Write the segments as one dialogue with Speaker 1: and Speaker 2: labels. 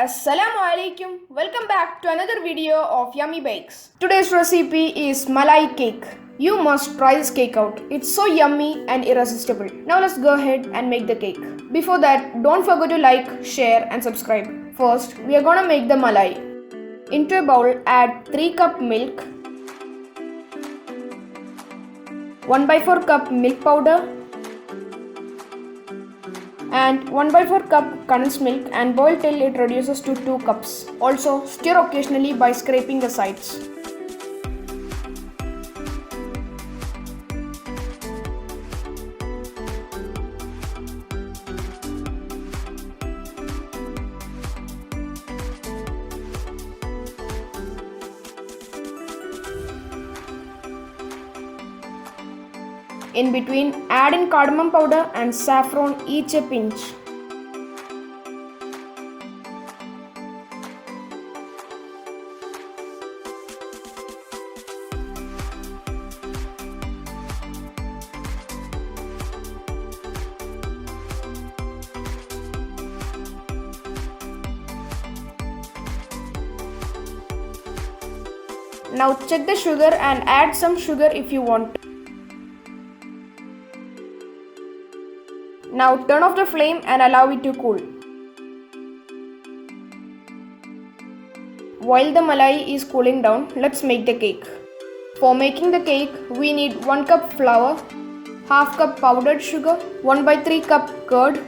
Speaker 1: Assalamu alaikum. Welcome back to another video of Yummy Bakes. Today's recipe is Malai cake. You must try this cake out. It's so yummy and irresistible. Now let's go ahead and make the cake. Before that, don't forget to like, share and subscribe. First, we are gonna make the malai. Into a bowl, add 3 cup milk, 1/4 cup milk powder and 1/4 cup condensed milk and boil till it reduces to 2 cups. Also stir occasionally by scraping the sides. In between, add in cardamom powder and saffron, each a pinch. Now check the sugar and add some sugar if you want. Now turn off the flame and allow it to cool. While the malai is cooling down, let's make the cake. For making the cake, we need 1 cup flour, half cup powdered sugar, 1/3 cup curd,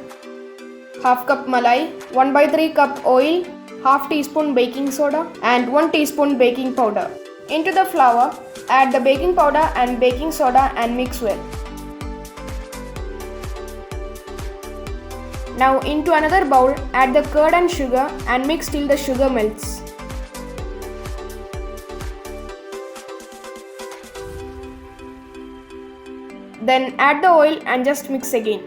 Speaker 1: half cup malai, 1/3 cup oil, half teaspoon baking soda and 1 teaspoon baking powder. Into the flour, add the baking powder and baking soda and mix well. Now into another bowl, add the curd and sugar and mix till the sugar melts. Then add the oil and just mix again.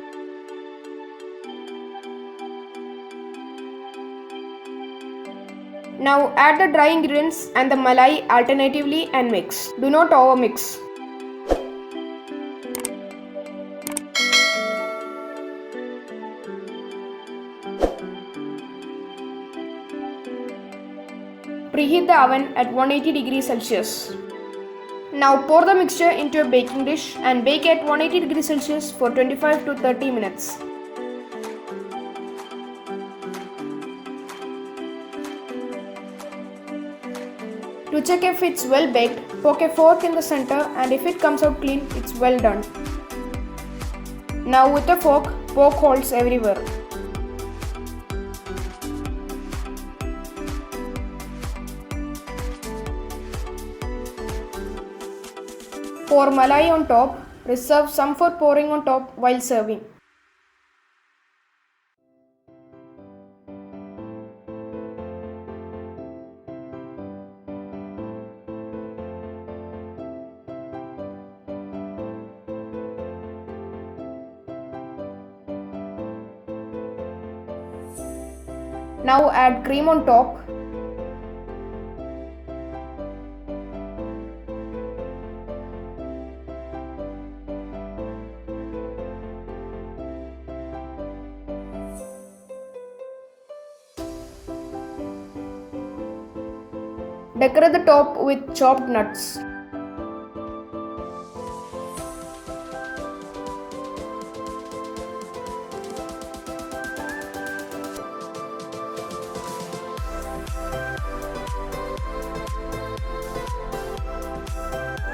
Speaker 1: Now add the dry ingredients and the malai alternatively and mix. Do not overmix. Preheat the oven at 180 degrees Celsius. Now pour the mixture into a baking dish and bake at 180 degrees Celsius for 25 to 30 minutes. To check if it's well baked, poke a fork in the center and if it comes out clean, it's well done. Now with a fork, poke holes everywhere. Pour malai on top. Reserve some for pouring on top while serving. Now add cream on top. Decorate the top with chopped nuts.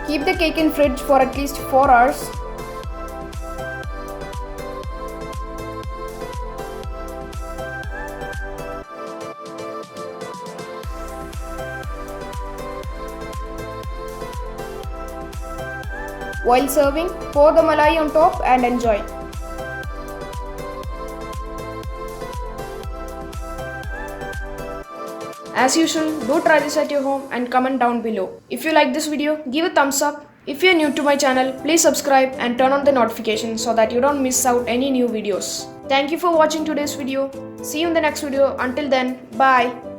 Speaker 1: Keep the cake in fridge for at least 4 hours. While serving, pour the malai on top and enjoy. As usual, do try this at your home and comment down below. If you like this video, give a thumbs up. If you are new to my channel, please subscribe and turn on the notifications so that you don't miss out any new videos. Thank you for watching today's video. See you in the next video. Until then, bye.